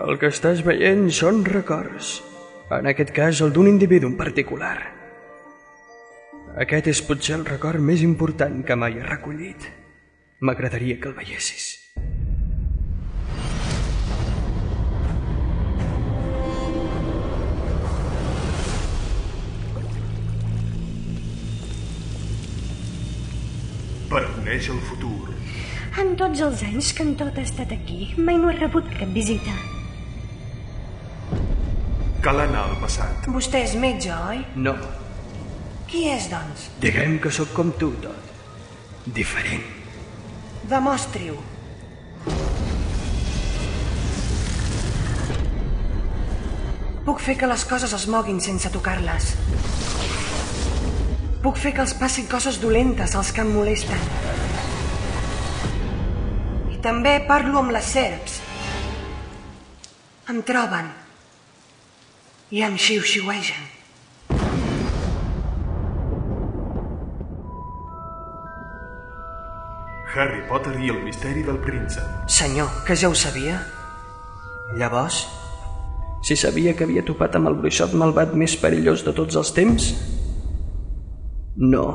El que estàs veient són records. En aquest cas, el d'un individu en particular. Aquest és potser el record més important que mai he recollit. M'agradaria que el veiessis. Per conèixer el futur. En tots els anys que en tot ha estat aquí, mai no he rebut cap visita. Cal anar al passat. Vostè és metge, oi? No, Qui és, doncs? diguem que sóc com tu, tot. Diferent. Demostri-ho. Puc fer que les coses es moguin sense tocar-les. Puc fer que els passin coses dolentes als que em molesten. I també parlo amb les serps. Em troben. I em xiu-xiuegen. Harry Potter i el misteri del príncep. Senyor, que ja ho sabia? Llavors? Si sabia que havia topat amb el bruixot malvat més perillós de tots els temps? No.